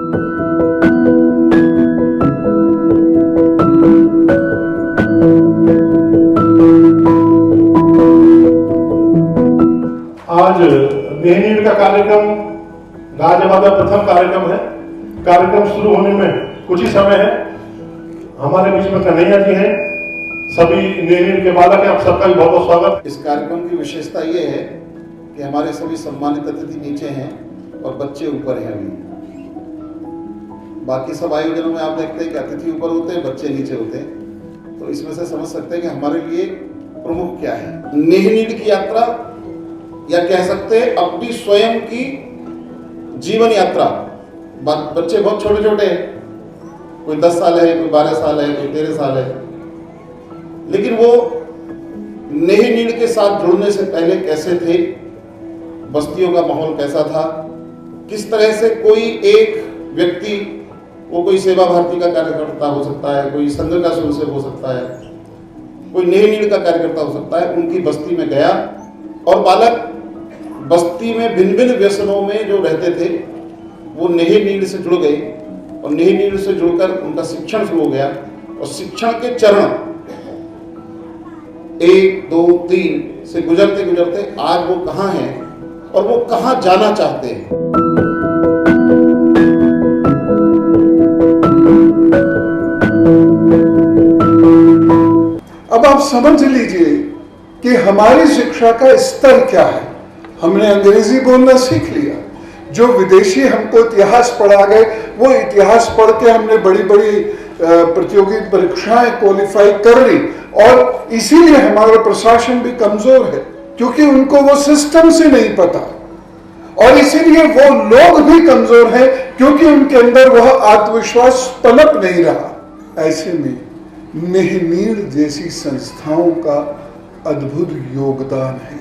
आज नेहनीड का कार्यक्रम गाजियाबाद में प्रथम कार्यक्रम है। कार्यक्रम शुरू होने में कुछ ही समय है। हमारे बीच में कन्हैया जी हैं, सभी नेहनीड के बालक हैं। आप सबका भी बहुत बहुत स्वागत। इस कार्यक्रम की विशेषता ये है कि हमारे सभी सम्मानित अतिथि नीचे हैं और बच्चे ऊपर हैं। अभी बाकी सब आयोजनों में आप देखते हैं कि अतिथि ऊपर होते हैं, बच्चे नीचे होते हैं। तो इसमें से समझ सकते हैं कि हमारे लिए प्रमुख क्या है। नेहनीड की यात्रा, या कह सकते हैं अपनी स्वयं की जीवन यात्रा। बच्चे बहुत छोटे छोटे हैं, कोई 10 साल है, कोई 12 साल है, कोई 13 साल है, लेकिन वो नेहनीड के साथ जुड़ने से पहले कैसे थे, बस्तियों का माहौल कैसा था, किस तरह से कोई एक व्यक्ति, वो कोई सेवा भारती का कार्यकर्ता हो सकता है, कोई संघ का स्वयंसेवक हो सकता है, कोई नेहनीड का कार्यकर्ता हो सकता है, उनकी बस्ती में गया और बालक बस्ती में भिन्न भिन्न व्यसनों में जो रहते थे वो नेहनीड से जुड़ गए और नेहनीड से जुड़कर उनका शिक्षण शुरू हो गया। और शिक्षण के चरण 1, 2, 3 से गुजरते गुजरते आज वो कहाँ हैं और वो कहाँ जाना चाहते हैं। अब आप समझ लीजिए कि हमारी शिक्षा का स्तर क्या है। हमने अंग्रेजी बोलना सीख लिया, जो विदेशी हमको इतिहास पढ़ा गए वो इतिहास पढ़ के हमने बड़ी बड़ी प्रतियोगी परीक्षाएं क्वालिफाई कर ली, और इसीलिए हमारा प्रशासन भी कमजोर है क्योंकि उनको वो सिस्टम से नहीं पता, और इसीलिए वो लोग भी कमजोर हैं क्योंकि उनके अंदर वह आत्मविश्वास पनप नहीं रहा। ऐसे में नेहनीड जैसी संस्थाओं का अद्भुत योगदान है।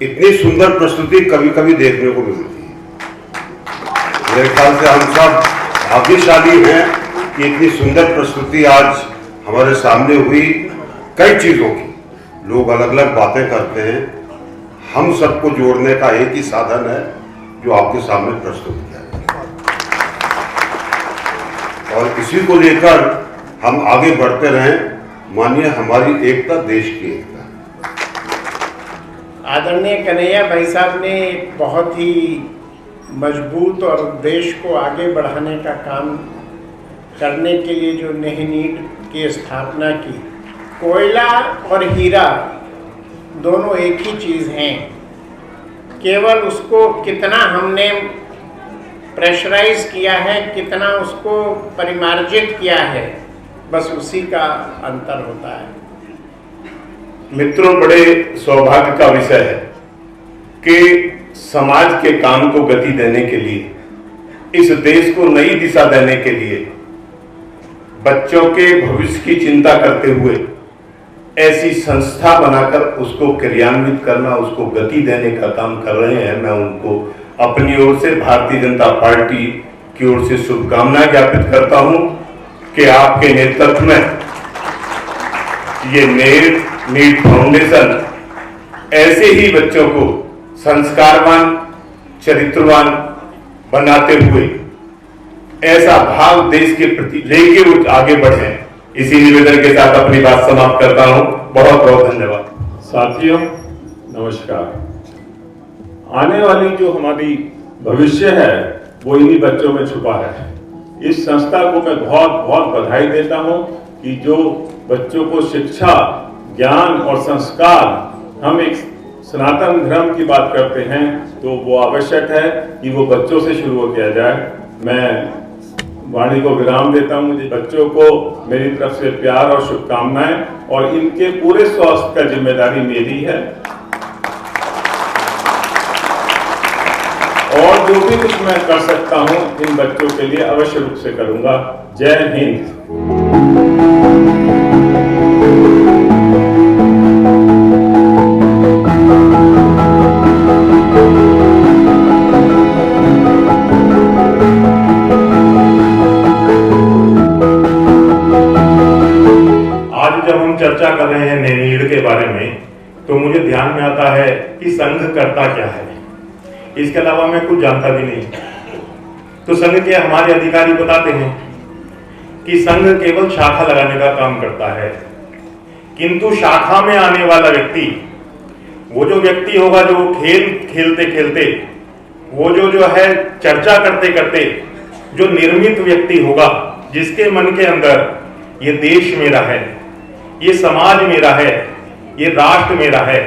इतनी सुंदर प्रस्तुति कभी कभी देखने को मिलती है। मेरे ख्याल से हम सब भाग्यशाली हैं कि इतनी सुंदर प्रस्तुति आज हमारे सामने हुई। कई चीजों की लोग अलग अलग बातें करते हैं, हम सबको जोड़ने का एक ही साधन है जो आपके सामने प्रस्तुत किया है, और इसी को लेकर हम आगे बढ़ते रहें। मानिए हमारी एकता देश की एकता। आदरणीय कन्हैया भाई साहब ने बहुत ही मजबूत और देश को आगे बढ़ाने का काम करने के लिए जो नेहनीड की स्थापना की। कोयला और हीरा दोनों एक ही चीज़ हैं, केवल उसको कितना हमने प्रेशराइज किया है, कितना उसको परिमार्जित किया है, बस उसी का अंतर होता है। मित्रों, बड़े सौभाग्य का विषय है कि समाज के काम को गति देने के लिए, इस देश को नई दिशा देने के लिए, बच्चों के भविष्य की चिंता करते हुए ऐसी संस्था बनाकर उसको क्रियान्वित करना, उसको गति देने का काम कर रहे हैं। मैं उनको अपनी ओर से, भारतीय जनता पार्टी की ओर से शुभकामनाएं ज्ञापित करता हूं कि आपके नेतृत्व में ये नेहनीड फाउंडेशन ऐसे ही बच्चों को संस्कारवान, चरित्रवान बनाते हुए ऐसा भाव देश के प्रति लेके वो आगे बढ़े। इसी निवेदन के साथ अपनी बात समाप्त करता हूं। बहुत बहुत धन्यवाद। साथियों नमस्कार। आने वाली जो हमारी भविष्य है वो इन्हीं बच्चों में छुपा है। इस संस्था को मैं बहुत बहुत बधाई देता हूं कि जो बच्चों को शिक्षा, ज्ञान और संस्कार, हम एक सनातन धर्म की बात करते हैं तो वो आवश्यक है कि वो बच्चों से शुरू किया जाए। मैं वाणी को विराम देता हूं। मुझे बच्चों को मेरी तरफ से प्यार और शुभकामनाएं, और इनके पूरे स्वास्थ्य का जिम्मेदारी मेरी है, और जो भी कुछ मैं कर सकता हूं इन बच्चों के लिए अवश्य रूप से करूंगा। जय हिंद। जब हम चर्चा कर रहे हैं नेनीड के बारे में, तो मुझे ध्यान में आता है कि संघ करता क्या है। इसके अलावा मैं कुछ जानता भी नहीं। तो संघ के हमारे अधिकारी बताते हैं कि संघ केवल शाखा लगाने का काम करता है, किंतु शाखा में आने वाला व्यक्ति, वो जो व्यक्ति होगा जो खेल खेलते खेलते, वो जो है चर्चा करते करते जो निर्मित व्यक्ति होगा, जिसके मन के अंदर ये देश मेरा है, ये समाज मेरा है, ये राष्ट्र मेरा है,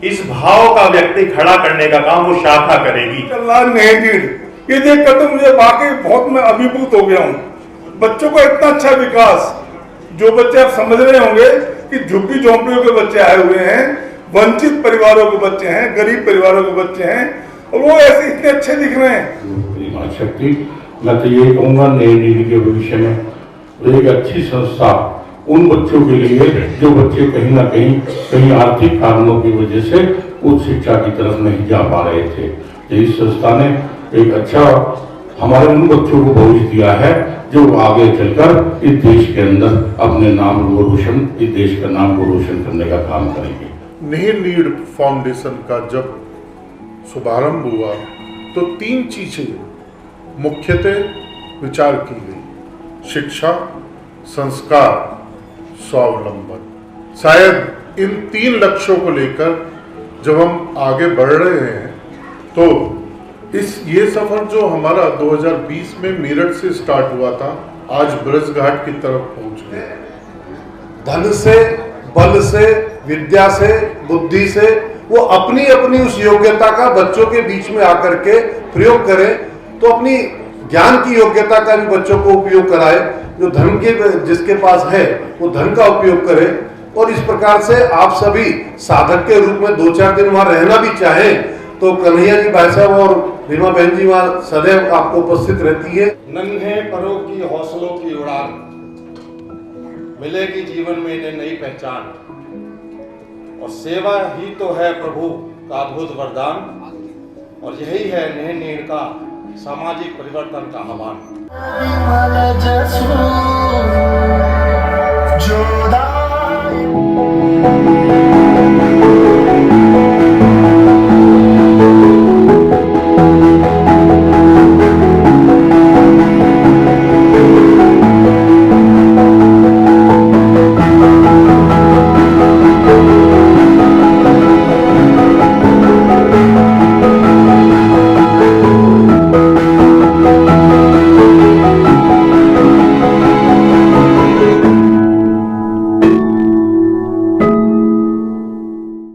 इस भाव का व्यक्ति खड़ा करने का काम वो शाखा करेगी। नेहनीड ये देखकर तो मुझे वाकई बहुत मैं अभिभूत हो गया हूँ। बच्चों का इतना अच्छा विकास, जो बच्चे आप समझ रहे होंगे कि झुग्गी झोंपड़ियों के बच्चे आए हुए हैं, वंचित परिवारों के बच्चे हैं, गरीब परिवारों के बच्चे हैं, और वो ऐसे इतने अच्छे दिख रहे हैं। शक्ति, मैं तो ये कहूँगा नेहनीड के भविष्य में एक अच्छी संस्था उन बच्चों के लिए जो बच्चे कहीं ना कहीं आर्थिक कारणों की वजह से उच्च शिक्षा की तरफ नहीं जा पा रहे थे। तो इस संस्था ने एक अच्छा हमारे उन बच्चों को भविष्य दिया है जो आगे चलकर इस देश के अंदर अपने नाम को रोशन, इस देश का नाम को रोशन करने का काम करेंगे। नेहनीड फाउंडेशन का जब शुभारंभ हुआ तो 3 चीजें मुख्यतः विचार की गई: शिक्षा, संस्कार, स्वावलंबन। शायद इन 3 लक्ष्यों को लेकर जब हम आगे बढ़ रहे हैं, तो ये सफर जो हमारा 2020 में मेरठ से स्टार्ट हुआ था, आज ब्रजघाट की तरफ पहुंच गया। धन से, बल से, विद्या से, बुद्धि से वो अपनी अपनी उस योग्यता का बच्चों के बीच में आकर के प्रयोग करें, तो अपनी ज्ञान की योग्यता का भी बच्चों को उपयोग कराए। जो धन के जिसके पास है वो धन का उपयोग करे, और इस प्रकार से आप सभी साधक के रूप में 2-4 दिन वहां रहना भी चाहें तो कन्हैया जी भाई साहब और भीमा बहन जी वहां सदैव आपको उपस्थित रहती है। नन्हे परों की हौसलों की उड़ान, मिलेगी जीवन में इन्हें नई पहचान, और सेवा ही तो है प्रभु का अद्भुत वरदान, और यही है नेहनीड का सामाजिक परिवर्तन का आह्वान।